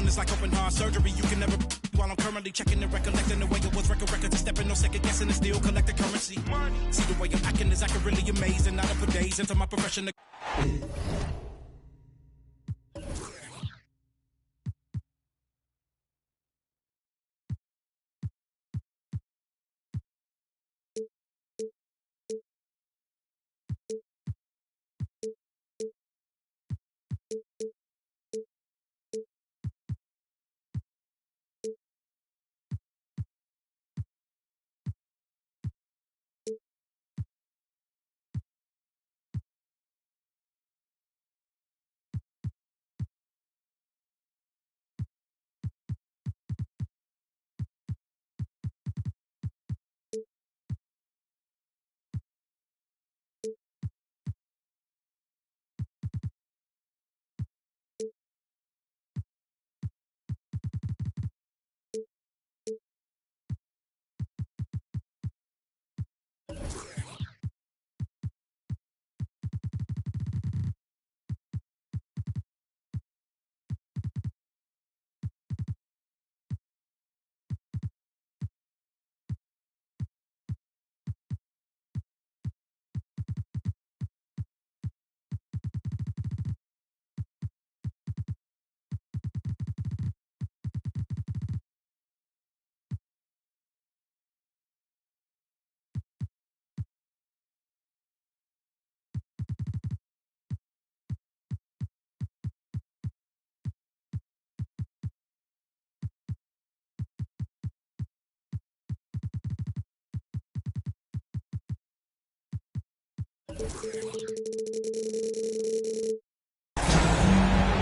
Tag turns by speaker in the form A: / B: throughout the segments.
A: one is like open heart surgery. You can never while I'm currently checking and recollecting the way it was records. Stepping, no second guessing, and still collecting currency. See the way I'm acting is acting really amazing. Not to put days into my profession.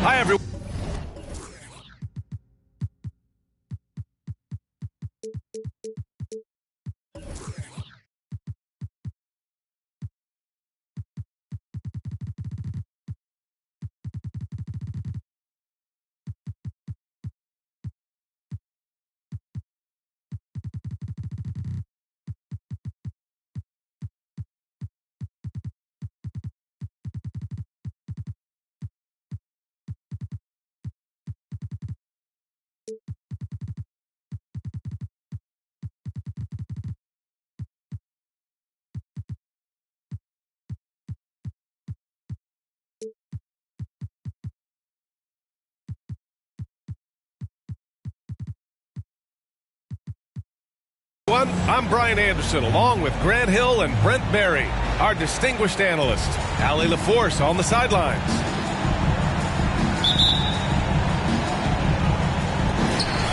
B: Hi, everyone. I'm Brian Anderson, along with Grant Hill and Brent Barry, our distinguished analyst. Allie LaForce on the sidelines.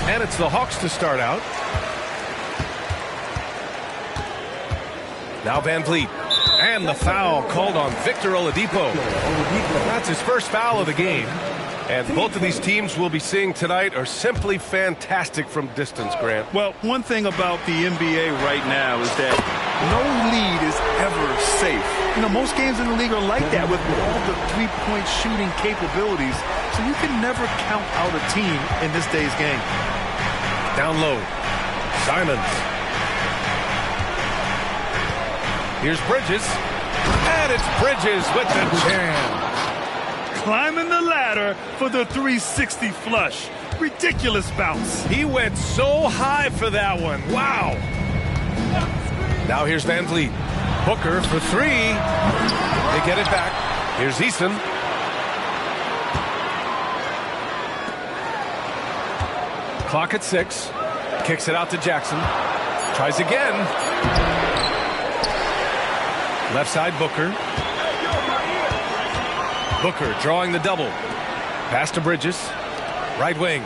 B: And it's the Hawks to start out. Now Van Vliet. And the foul called on Victor Oladipo. That's his first foul of the game. And both of these teams we'll be seeing tonight are simply fantastic from distance, Grant.
C: Well, one thing about the NBA right now is that no lead is ever safe. You know, most games in the league are like that with all the three-point shooting capabilities. So you can never count out a team in this day's game.
B: Down low. Simons. Here's Bridges. And it's Bridges with the jam.
C: Climbing the ladder for the 360 flush. Ridiculous bounce.
B: He went so high for that one. Wow. Now here's Van Vliet. Booker for three. They get it back. Here's Eason. Clock at 6. Kicks it out to Jackson. Tries again. Left side, Booker. Booker drawing the double. Pass to Bridges. Right wing.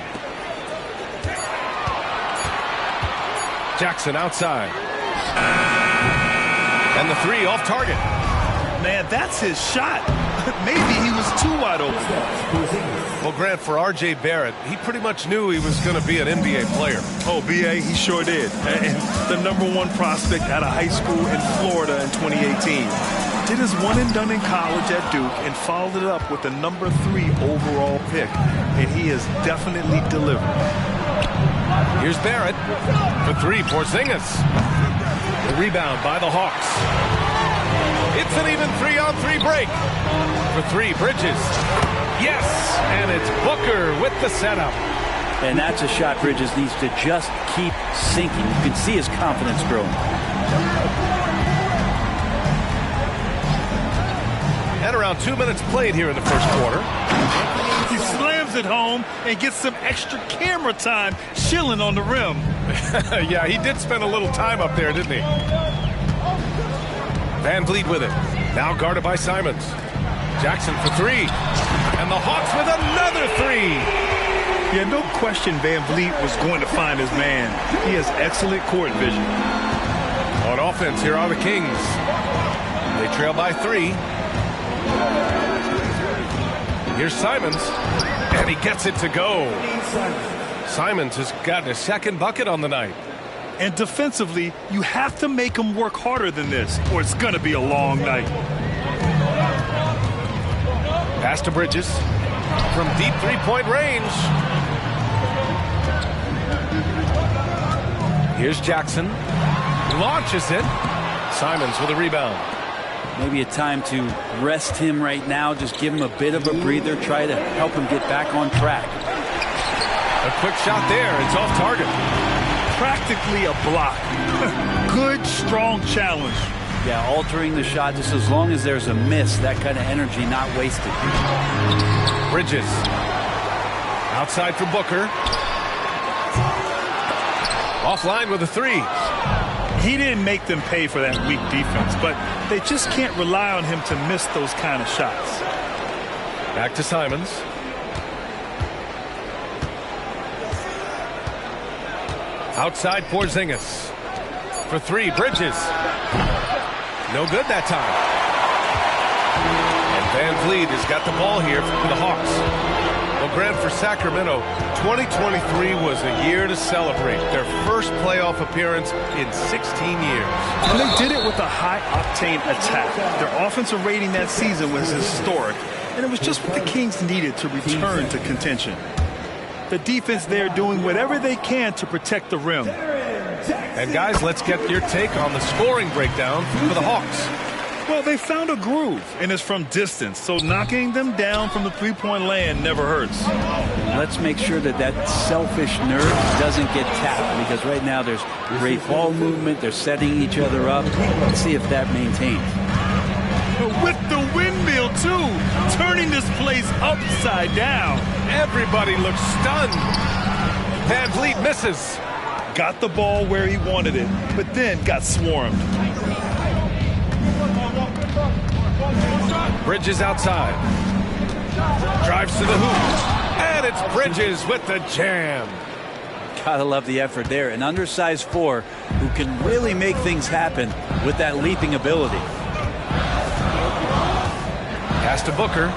B: Jackson outside. And the three off target.
C: Man, that's his shot. Maybe he was too wide open.
B: Well, Grant, for R.J. Barrett, he pretty much knew he was going to be an NBA player.
C: Oh, B.A., he sure did. And the #1 prospect out of high school in Florida in 2018. Did his one and done in college at Duke and followed it up with the #3 overall pick. And he has definitely delivered.
B: Here's Barrett for three. Porzingis. The rebound by the Hawks. It's an even 3-on-3 break. For three, Bridges. Yes, and it's Booker with the setup.
D: And that's a shot Bridges needs to just keep sinking. You can see his confidence growing.
B: And around 2 minutes played here in the first quarter.
C: He slams it home and gets some extra camera time chilling on the rim.
B: Yeah, he did spend a little time up there, didn't he? Van Vliet with it. Now guarded by Simons. Jackson for three. And the Hawks with another three.
C: Yeah, no question Van Vliet was going to find his man. He has excellent court vision.
B: On offense, here are the Kings. They trail by three. Here's Simons, and he gets it to go. Simons has gotten a second bucket on the night.
C: And defensively, you have to make him work harder than this, or it's going to be a long night.
B: Pass to Bridges from deep three-point range. Here's Jackson. Launches it. Simons with a rebound.
D: Maybe a time to rest him right now. Just give him a bit of a breather. Try to help him get back on track.
B: A quick shot there. It's off target.
C: Practically a block. Good, strong challenge.
D: Yeah, altering the shot just as long as there's a miss. That kind of energy not wasted.
B: Bridges. Outside for Booker. Offline with a three.
C: He didn't make them pay for that weak defense, but they just can't rely on him to miss those kind of shots.
B: Back to Simons. Outside Porzingis. For three, Bridges. No good that time. And Van Vliet has got the ball here for the Hawks. Well, Grant, for Sacramento, 2023 was a year to celebrate. Their first playoff appearance in 16 years.
C: And they did it with a high-octane attack. Their offensive rating that season was historic, and it was just what the Kings needed to return to contention. The defense there doing whatever they can to protect the rim.
B: And guys, let's get your take on the scoring breakdown for the Hawks.
C: Well, they found a groove, and it's from distance, so knocking them down from the three-point land never hurts.
D: Let's make sure that that selfish nerve doesn't get tapped, because right now there's great ball movement. They're setting each other up. Let's see if that maintains.
C: With the windmill, too, turning this place upside down.
B: Everybody looks stunned. Van Vliet misses.
C: Got the ball where he wanted it, but then got swarmed.
B: Bridges outside. Drives to the hoop. And it's Bridges with the jam.
D: Gotta love the effort there. An undersized four who can really make things happen with that leaping ability.
B: Pass to Booker.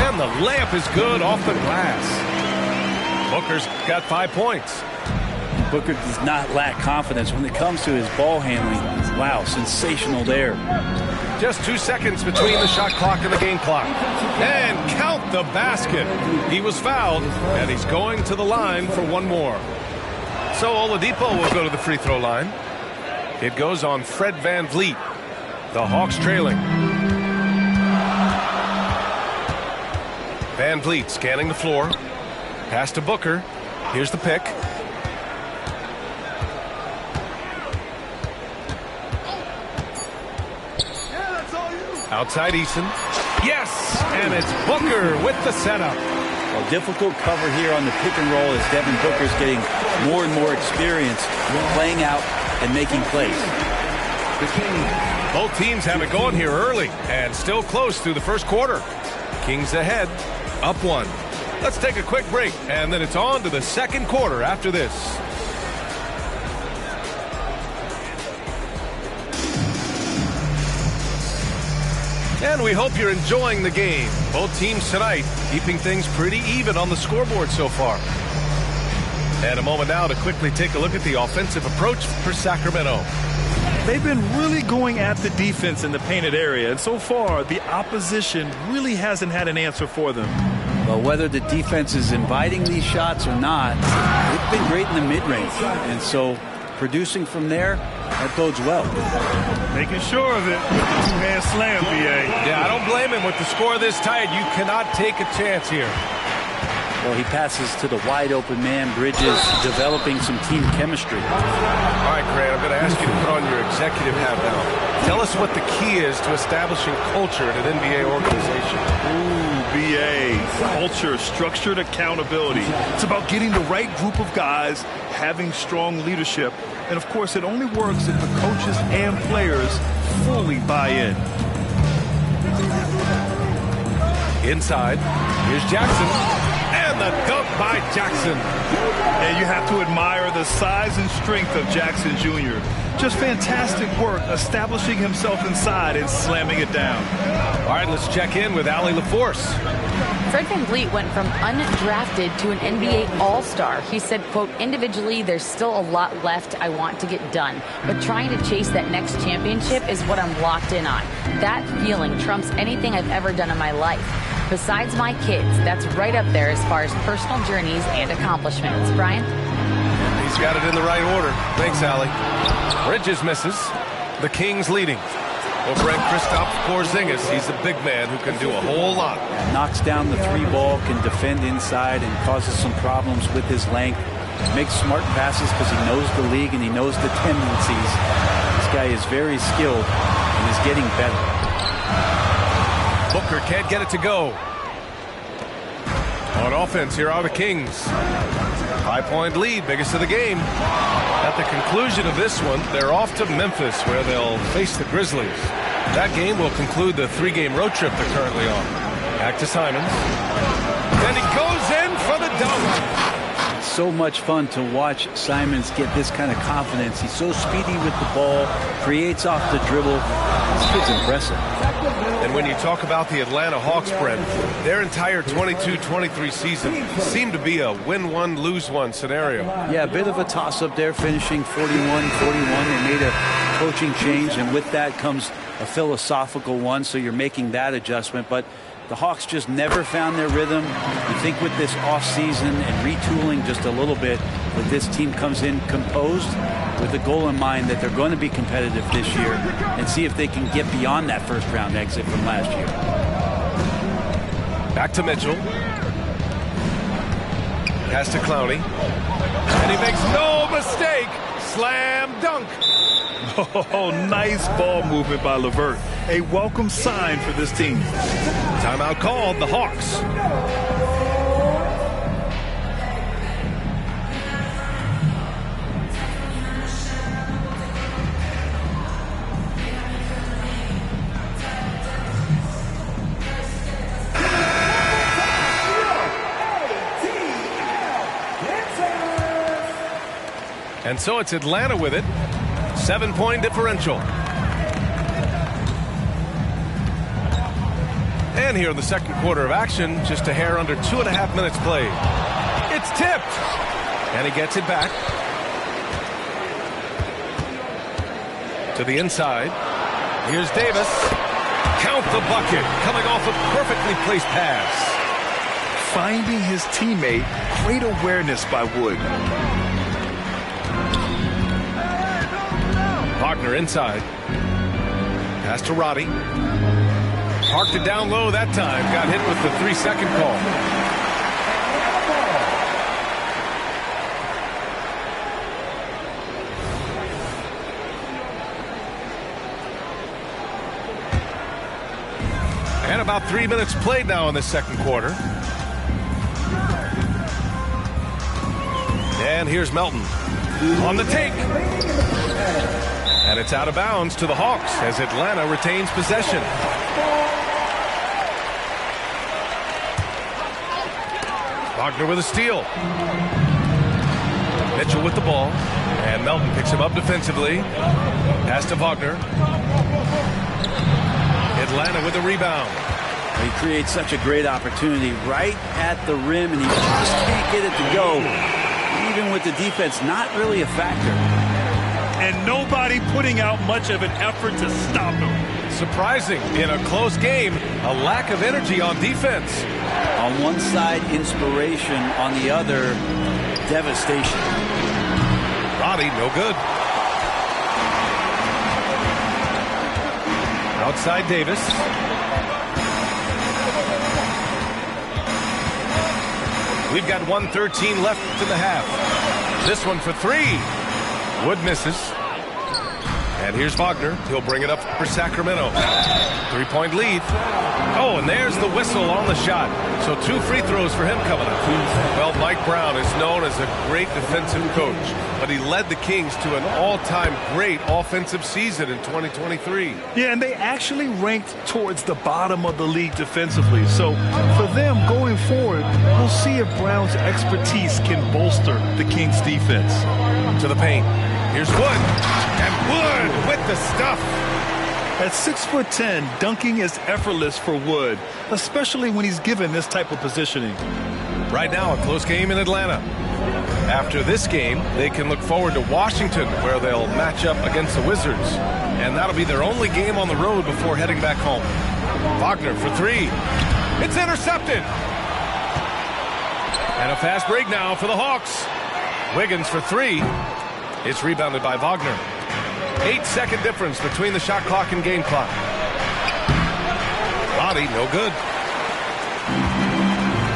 B: And the layup is good off the glass. Booker's got 5 points.
D: Booker does not lack confidence when it comes to his ball handling. Wow, sensational there.
B: Just 2 seconds between the shot clock and the game clock. And count the basket. He was fouled, and he's going to the line for one more. So Oladipo will go to the free throw line. It goes on Fred Van Vliet. The Hawks trailing. Van Vliet scanning the floor. Pass to Booker. Here's the pick. Outside Eason. Yes! And it's Booker with the setup.
D: A difficult cover here on the pick and roll as Devin Booker's getting more and more experience playing out and making plays.
B: Both teams have it going here early and still close through the first quarter. Kings ahead, up one. Let's take a quick break, and then it's on to the second quarter after this. And we hope you're enjoying the game. Both teams tonight keeping things pretty even on the scoreboard so far. And a moment now to quickly take a look at the offensive approach for Sacramento.
C: They've been really going at the defense in the painted area, and so far the opposition really hasn't had an answer for them.
D: Well, whether the defense is inviting these shots or not, they've been great in the mid-range. And so producing from there, that bodes well.
C: Making sure of it with the two-hand slam, B.A.
B: Yeah, I don't blame him with the score this tight. You cannot take a chance here.
D: Well, he passes to the wide open man. Bridges developing some team chemistry.
B: All right, Grant, I'm going to ask you to put on your executive hat now. Tell us what the key is to establishing culture at an NBA organization.
C: Ooh, BA. Culture, structured accountability. It's about getting the right group of guys, having strong leadership, and of course it only works if the coaches and players fully buy in.
B: Inside, here's Jackson, and the dunk by Jackson.
C: And you have to admire the size and strength of Jackson Jr. Just fantastic work establishing himself inside and slamming it down.
B: All right, let's check in with Allie LaForce.
E: Fred VanVleet went from undrafted to an NBA All-Star. He said, quote, individually, there's still a lot left I want to get done, but trying to chase that next championship is what I'm locked in on. That feeling trumps anything I've ever done in my life. Besides my kids, that's right up there as far as personal journeys and accomplishments. Brian?
B: He's got it in the right order. Thanks, Allie. Bridges misses. The Kings leading. Over at Kristaps Porzingis, he's a big man who can do a whole lot.
D: Knocks down the three ball, can defend inside, and causes some problems with his length. Makes smart passes because he knows the league and he knows the tendencies. This guy is very skilled and is getting better.
B: Booker can't get it to go. On offense, here are the Kings. 5-point lead, biggest of the game. At the conclusion of this one, they're off to Memphis, where they'll face the Grizzlies. That game will conclude the 3-game road trip they're currently on. Back to Simons. Then he goes in for the dunk.
D: It's so much fun to watch Simons get this kind of confidence. He's so speedy with the ball, creates off the dribble. This kid's impressive.
B: And when you talk about the Atlanta Hawks, Brent, their entire 22-23 season seemed to be a win-one, lose-one scenario.
D: Yeah, a bit of a toss-up there, finishing 41-41. They made a coaching change, and with that comes a philosophical one, so you're making that adjustment. But the Hawks just never found their rhythm. You think with this offseason and retooling just a little bit, that this team comes in composed with the goal in mind that they're going to be competitive this year and see if they can get beyond that first-round exit from last year.
B: Back to Mitchell. Pass to Clowney. And he makes no mistake. Slam dunk.
C: Oh, nice ball movement by LeVert. A welcome sign for this team.
B: Timeout called, the Hawks. And so it's Atlanta with it. 7-point differential. And here in the second quarter of action, just a hair under 2.5 minutes played. It's tipped. And he gets it back. To the inside. Here's Davis. Count the bucket. Coming off a perfectly placed pass.
C: Finding his teammate. Great awareness by Wood.
B: Wagner inside. Pass to Roddy. Parked it down low that time. Got hit with the 3-second call. And about 3 minutes played now in the second quarter. And here's Melton. On the take. And it's out of bounds to the Hawks as Atlanta retains possession. Wagner with a steal. Mitchell with the ball. And Melton picks him up defensively. Pass to Wagner. Atlanta with a rebound.
D: He creates such a great opportunity right at the rim, and he just can't get it to go. Even with the defense, not really a factor.
C: And nobody putting out much of an effort to stop him.
B: Surprising in a close game, a lack of energy on defense.
D: On one side, inspiration. On the other, devastation.
B: Roddy, no good. Outside Davis. We've got 1:13 left in the half. This one for three. Wood misses. And here's Wagner. He'll bring it up for Sacramento. 3-point lead. Oh, and there's the whistle on the shot. So 2 free throws for him coming up. Well, Mike Brown is known as a great defensive coach, but he led the Kings to an all-time great offensive season in 2023.
C: Yeah, and they actually ranked towards the bottom of the league defensively. So for them going forward, we'll see if Brown's expertise can bolster the Kings defense.
B: To the paint. Here's Wood. And Wood with the stuff.
C: At 6'10", dunking is effortless for Wood, especially when he's given this type of positioning.
B: Right now, a close game in Atlanta. After this game, they can look forward to Washington, where they'll match up against the Wizards. And that'll be their only game on the road before heading back home. Wagner for three. It's intercepted. And a fast break now for the Hawks. Wiggins for three. It's rebounded by Wagner. 8-second difference between the shot clock and game clock. Body, no good.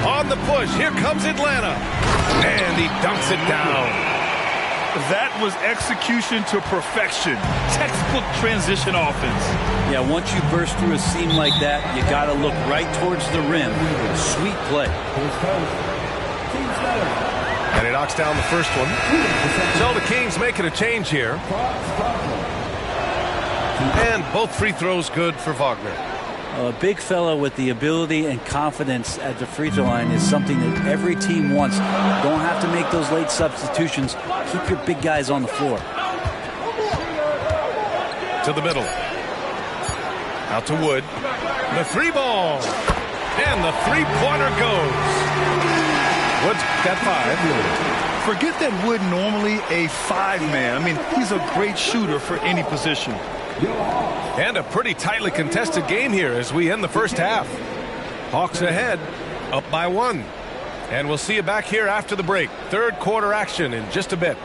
B: On the push, here comes Atlanta. And he dunks it down.
C: That was execution to perfection. Textbook transition offense.
D: Yeah, once you burst through a seam like that, you got to look right towards the rim. Sweet play.
B: And he knocks down the first one. So the Kings making a change here. And both free throws good for Wagner.
D: A big fella with the ability and confidence at the free throw line is something that every team wants. Don't have to make those late substitutions. Keep your big guys on the floor.
B: To the middle. Out to Wood. The three ball. And the three-pointer goes. Wood's got 5.
C: Forget that Wood normally a 5-man. I mean, he's a great shooter for any position.
B: And a pretty tightly contested game here as we end the first half. Hawks ahead, up by 1. And we'll see you back here after the break. Third quarter action in just a bit.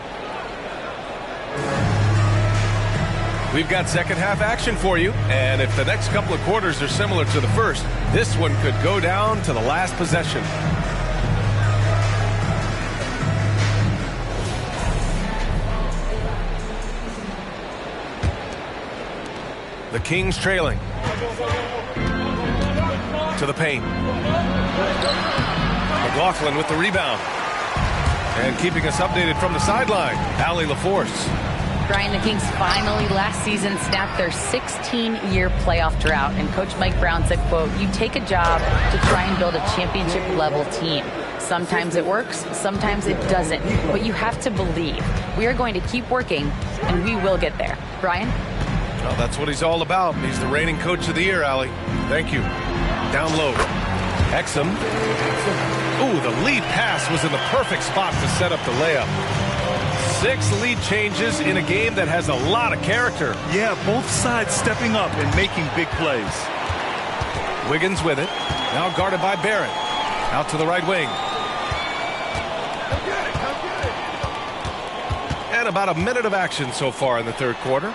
B: We've got second half action for you. And if the next couple of quarters are similar to the first, this one could go down to the last possession. The Kings trailing. To the paint. McLaughlin with the rebound. And keeping us updated from the sideline, Allie LaForce.
E: Brian, the Kings finally last season snapped their 16-year playoff drought. And Coach Mike Brown said, quote, "You take a job to try and build a championship-level team. Sometimes it works, sometimes it doesn't. But you have to believe. We are going to keep working, and we will get there." Brian?
B: Well, that's what he's all about. He's the reigning coach of the year, Allie. Thank you. Down low. Exum. Ooh, the lead pass was in the perfect spot to set up the layup. 6 lead changes in a game that has a lot of character.
C: Yeah, both sides stepping up and making big plays.
B: Wiggins with it. Now guarded by Barrett. Out to the right wing. And about a minute of action so far in the third quarter.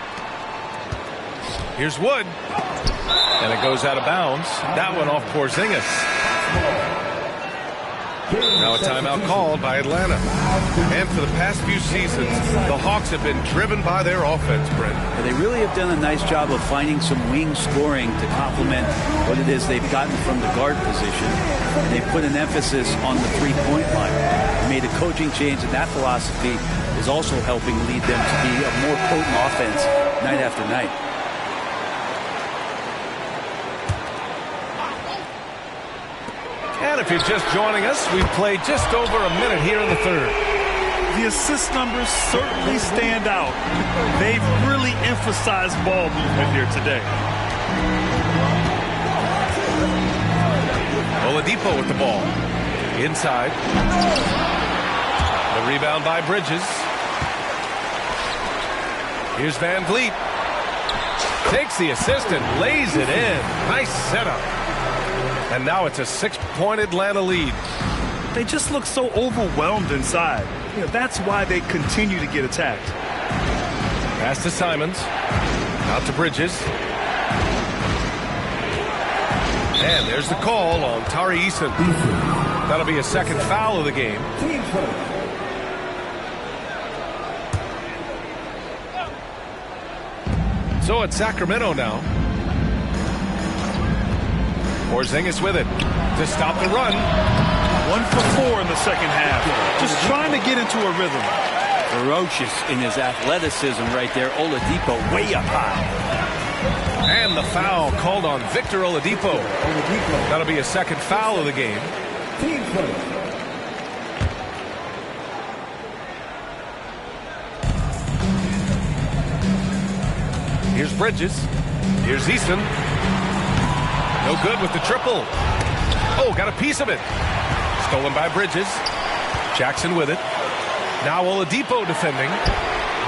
B: Here's Wood. And it goes out of bounds. That one off Porzingis. Now a timeout called by Atlanta. And for the past few seasons, the Hawks have been driven by their offense, Brent.
D: And they really have done a nice job of finding some wing scoring to complement what it is they've gotten from the guard position. And they put an emphasis on the three-point line. They made a coaching change, and that philosophy is also helping lead them to be a more potent offense night after night.
B: And if you're just joining us, we've played just over a minute here in the third.
C: The assist numbers certainly stand out. They've really emphasized ball movement here today.
B: Oladipo with the ball. Inside. The rebound by Bridges. Here's Van Vliet. Takes the assist and lays it in. Nice setup. And now it's a 6-point Atlanta lead.
C: They just look so overwhelmed inside. You know, that's why they continue to get attacked.
B: Pass to Simons. Out to Bridges. And there's the call on Tari Eason. That'll be a second foul of the game. So it's Sacramento now. Porzingis with it to stop the run.
C: 1 for 4 in the second half. Just trying to get into a rhythm.
D: Ferocious in his athleticism right there. Oladipo way up high.
B: And the foul called on Victor Oladipo. That'll be a second foul of the game. Here's Bridges. Here's Eason. No good with the triple. Oh, got a piece of it. Stolen by Bridges. Jackson with it. Now Oladipo defending.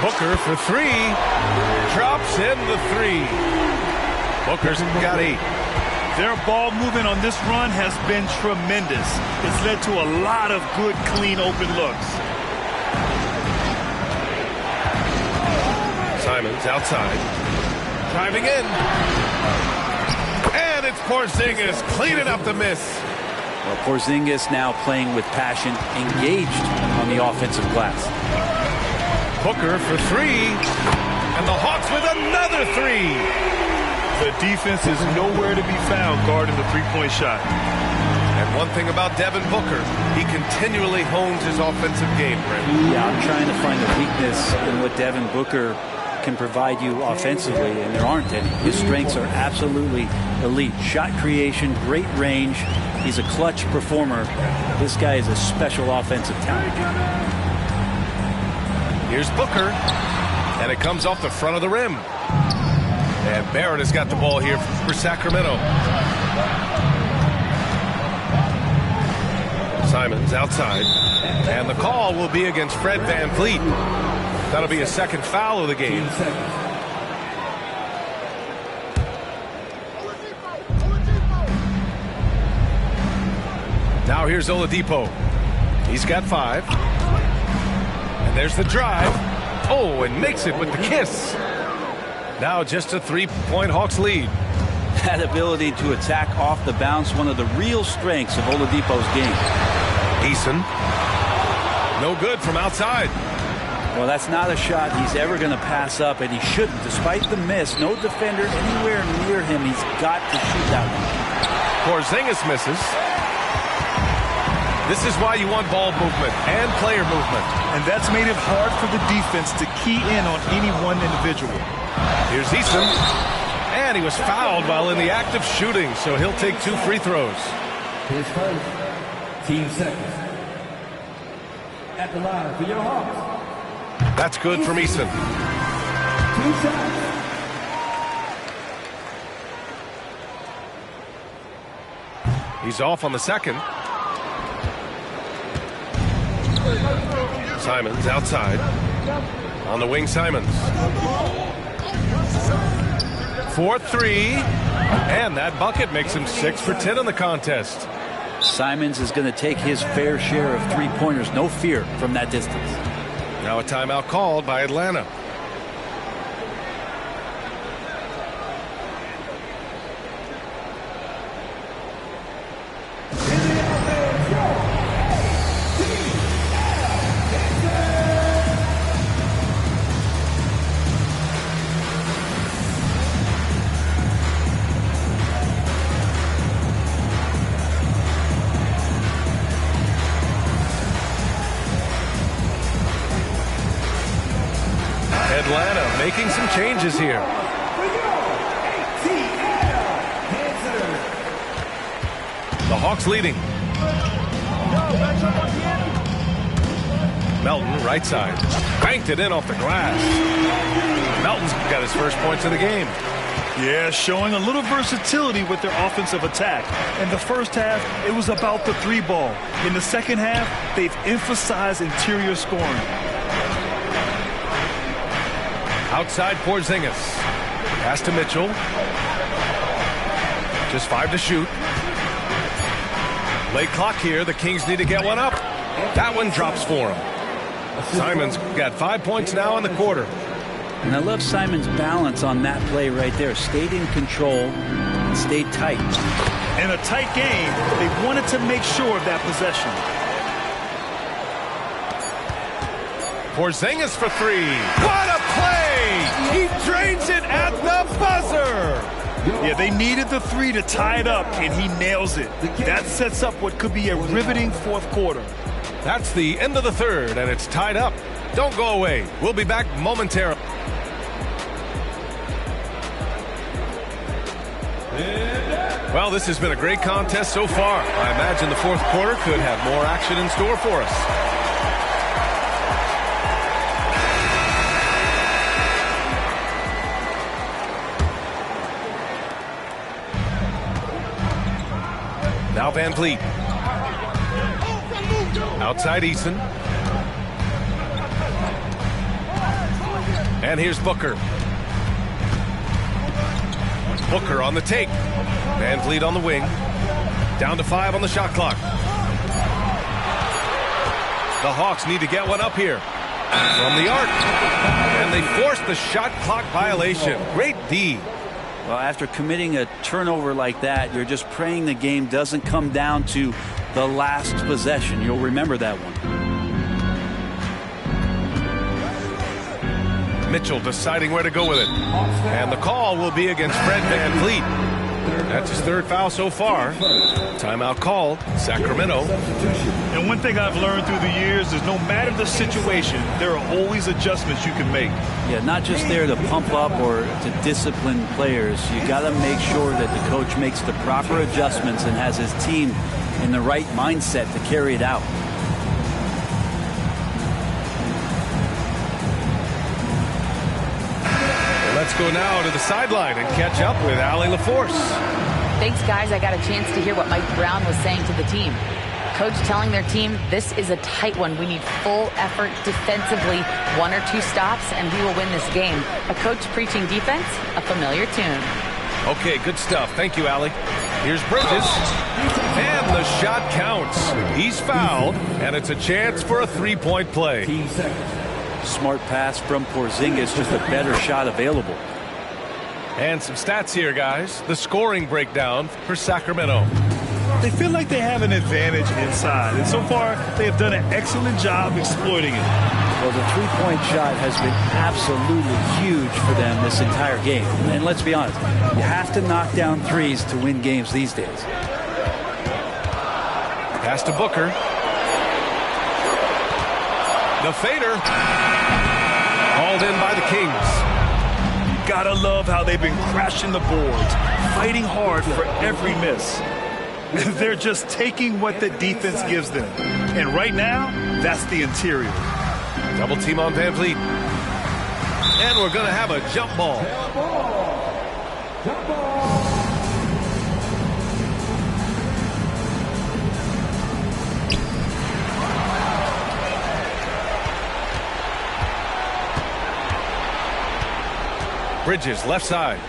B: Booker for 3. Drops in the 3. Booker's got 8.
C: Their ball movement on this run has been tremendous. It's led to a lot of good, clean, open looks.
B: Simons outside. Driving in. And it's Porzingis cleaning up the miss.
D: Well, Porzingis now playing with passion, engaged on the offensive glass.
B: Booker for 3. And the Hawks with another 3.
C: The defense is nowhere to be found guarding the three-point shot.
B: And one thing about Devin Booker, he continually hones his offensive game, Brent.
D: Yeah, I'm trying to find a weakness in what Devin Booker can provide you offensively, and there aren't any. His strengths are absolutely elite. Shot creation, great range. He's a clutch performer. This guy is a special offensive talent.
B: Here's Booker, and it comes off the front of the rim. And Barrett has got the ball here for Sacramento. Simons outside. And the call will be against Fred VanVleet. That'll be a second foul of the game. Now here's Oladipo. He's got 5. And there's the drive. Oh, and makes it with the kiss. Now just a 3-point Hawks lead.
D: That ability to attack off the bounce, one of the real strengths of Oladipo's game.
B: Eason. No good from outside.
D: Well, that's not a shot he's ever going to pass up, and he shouldn't. Despite the miss, no defender anywhere near him. He's got to shoot that one.
B: Porzingis misses. This is why you want ball movement and player movement.
C: And that's made it hard for the defense to key in on any one individual.
B: Here's Eason. And he was fouled while in the act of shooting, so he'll take 2 free throws.
F: His first, team seconds. At the line for your Hawks.
B: That's good from Eason.
F: 2 shots.
B: He's off on the second. Simons outside. On the wing, Simons. 4-3. And that bucket makes him 6 for 10 in the contest.
D: Simons is going to take his fair share of three-pointers. No fear from that distance.
B: Now a timeout called by Atlanta. Atlanta making some changes here. The Hawks leading. Melton, right side. Banked it in off the glass. Melton's got his first points of the game.
C: Yeah, showing a little versatility with their offensive attack. In the first half, it was about the 3-ball. In the second half, they've emphasized interior scoring.
B: Outside Porzingis. Pass to Mitchell. Just 5 to shoot. Late clock here. The Kings need to get one up. That one drops for him. Simons got 5 points now in the quarter.
D: And I love Simons' balance on that play right there. Stayed in control, and stayed tight.
C: In a tight game, they wanted to make sure of that possession.
B: Porzingis for three. What a play! He drains it at the buzzer!
C: Yeah, they needed the three to tie it up, and he nails it. That sets up what could be a riveting fourth quarter.
B: That's the end of the third, and it's tied up. Don't go away. We'll be back momentarily. Well, this has been a great contest so far. I imagine the fourth quarter could have more action in store for us. Now Van Vliet. Outside Eason. And here's Booker. Booker on the take. Van Vliet on the wing. Down to 5 on the shot clock. The Hawks need to get one up here. From the arc. And they force the shot clock violation. Great D.
D: Well, after committing a turnover like that, you're just praying the game doesn't come down to the last possession. You'll remember that one.
B: Mitchell deciding where to go with it. And the call will be against Fred Van Vliet. That's his third foul so far. Timeout called. Sacramento.
C: And one thing I've learned through the years is no matter the situation, there are always adjustments you can make.
D: Yeah, not just there to pump up or to discipline players. You got to make sure that the coach makes the proper adjustments and has his team in the right mindset to carry it out.
B: Let's go now to the sideline and catch up with Allie LaForce.
E: Thanks, guys. I got a chance to hear what Mike Brown was saying to the team. Coach telling their team, this is a tight one. We need full effort defensively, 1 or 2 stops, and we will win this game. A coach preaching defense, a familiar tune.
B: Okay, good stuff. Thank you, Allie. Here's Bridges. And the shot counts. He's fouled, and it's a chance for a three-point play.
D: Smart pass from Porzingis, just a better shot available.
B: And some stats here, guys. The scoring breakdown for Sacramento.
C: They feel like they have an advantage inside, and so far they have done an excellent job exploiting it.
D: Well, the three-point shot has been absolutely huge for them this entire game. And let's be honest, you have to knock down threes to win games these days.
B: Pass to Booker. The fader. Called in by the Kings.
C: Gotta love how they've been crashing the boards, fighting hard for every miss. They're just taking what the defense gives them. And right now, that's the interior.
B: Double team on Van Vliet. And we're going to have a jump ball. Bridges, left side.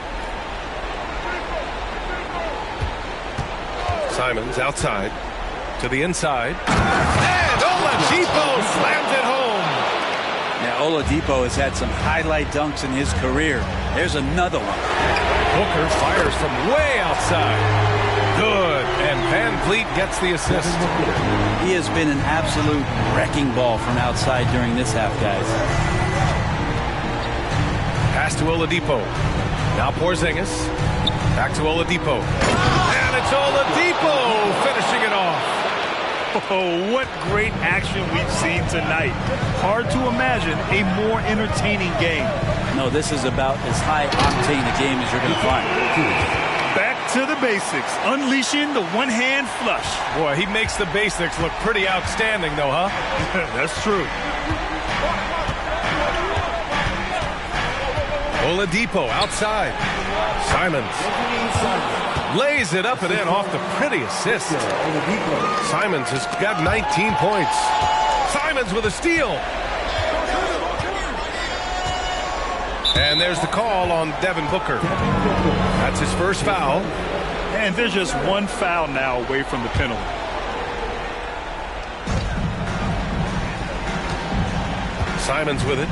B: Simons outside to the inside. And Oladipo slams it home.
D: Now, Oladipo has had some highlight dunks in his career. There's another one.
B: Booker fires from way outside. Good. And Van Vliet gets the assist.
D: He has been an absolute wrecking ball from outside during this half, guys.
B: Pass to Oladipo. Now Porzingis. Back to Oladipo. And it's Oladipo finishing it off.
C: Oh, what great action we've seen tonight. Hard to imagine a more entertaining game.
D: No, this is about as high-octane a game as you're going to find.
C: Back to the basics, unleashing the one-hand flush.
B: Boy, he makes the basics look pretty outstanding, though, huh?
C: That's true.
B: Oladipo outside. Simons lays it up and in off the pretty assist. Simons has got 19 points. Simons with a steal. And there's the call on Devin Booker. That's his first foul.
C: And there's just one foul now away from the penalty.
B: Simons with it.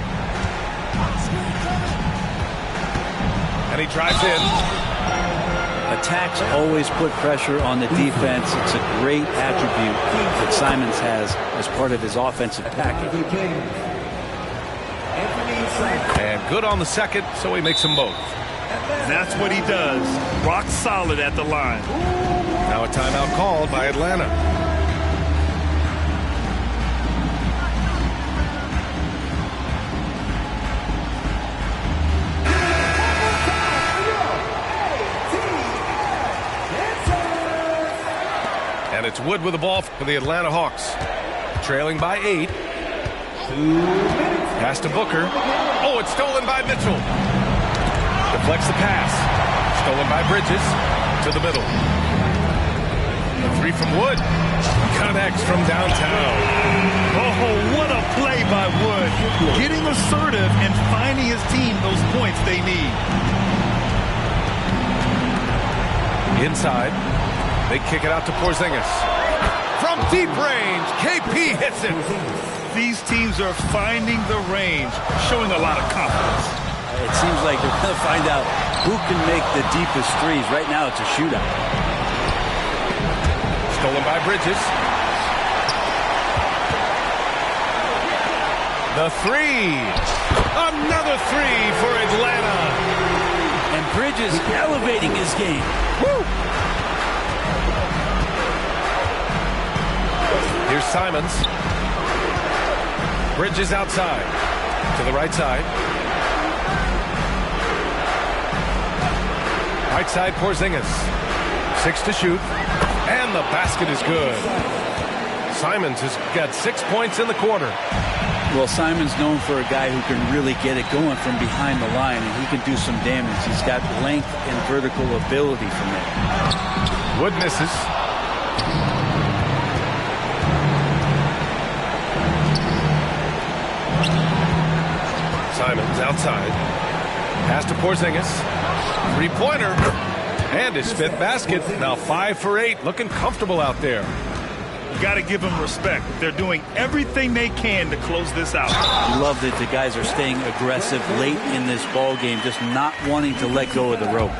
B: And he drives in.
D: Attacks always put pressure on the defense. It's a great attribute that Simons has as part of his offensive package.
B: And good on the second, so he makes them both.
C: That's what he does. Rock solid at the line.
B: Now a timeout called by Atlanta. And it's Wood with the ball for the Atlanta Hawks. Trailing by 8. Pass to Booker. Oh, it's stolen by Mitchell. Deflects the pass. Stolen by Bridges. To the middle. A 3 from Wood. Connects from downtown.
C: Oh, what a play by Wood. Getting assertive and finding his team those points they need.
B: Inside. They kick it out to Porzingis. From deep range, KP hits it.
C: These teams are finding the range, showing a lot of confidence.
D: It seems like they're going to find out who can make the deepest threes. Right now, it's a shootout.
B: Stolen by Bridges. The 3. Another 3 for Atlanta.
D: And Bridges elevating his game.
B: Woo! Here's Simons. Bridges outside. To the right side. Right side, Porzingis. 6 to shoot. And the basket is good. Simons has got 6 points in the quarter.
D: Well, Simon's known for a guy who can really get it going from behind the line, and he can do some damage. He's got length and vertical ability from there.
B: Wood misses. Simons outside. Pass to Porzingis. 3-pointer. And his 5th basket. Now 5 for 8. Looking comfortable out there.
C: You got to give them respect. They're doing everything they can to close this out.
D: Love that the guys are staying aggressive late in this ball game, just not wanting to let go of the rope.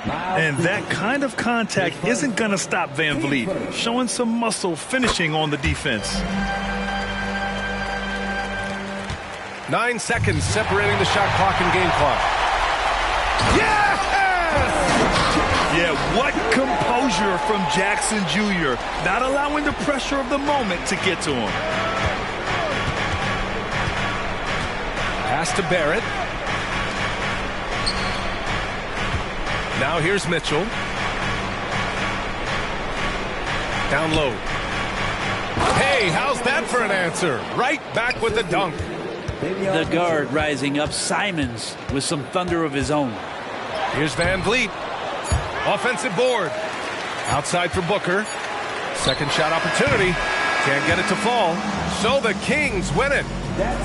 C: And that kind of contact isn't going to stop Van Vliet. Showing some muscle, finishing on the defense.
B: 9 seconds separating the shot clock and game clock. Yes!
C: Yeah, what composure from Jackson Jr. Not allowing the pressure of the moment to get to him.
B: Pass to Barrett. Now here's Mitchell. Down low. Hey, how's that for an answer? Right back with the dunk.
D: The guard rising up. Simons with some thunder of his own.
B: Here's Van Vliet. Offensive board. Outside for Booker. Second shot opportunity. Can't get it to fall. So the Kings win it.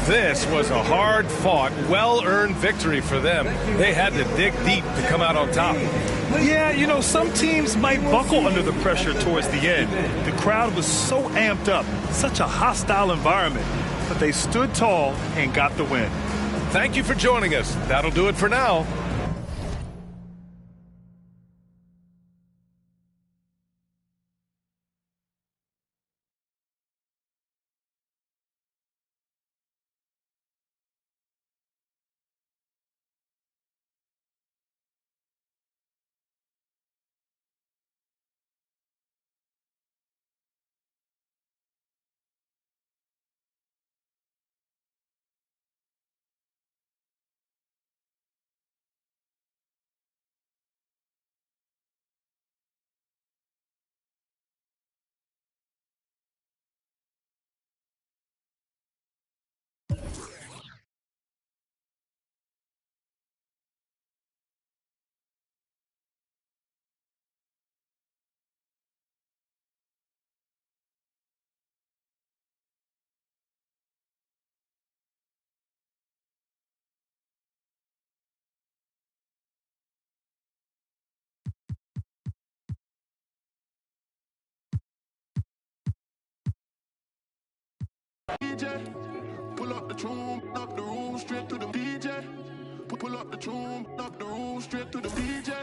B: This was a hard-fought, well-earned victory for them. They had to dig deep to come out on top.
C: Yeah, you know, some teams might buckle under the pressure towards the end. The crowd was so amped up, such a hostile environment. But they stood tall and got the win.
B: Thank you for joining us. That'll do it for now.
G: DJ, pull up the tune, up the room, straight to the DJ. Pull up the tune, up the room, straight to the DJ.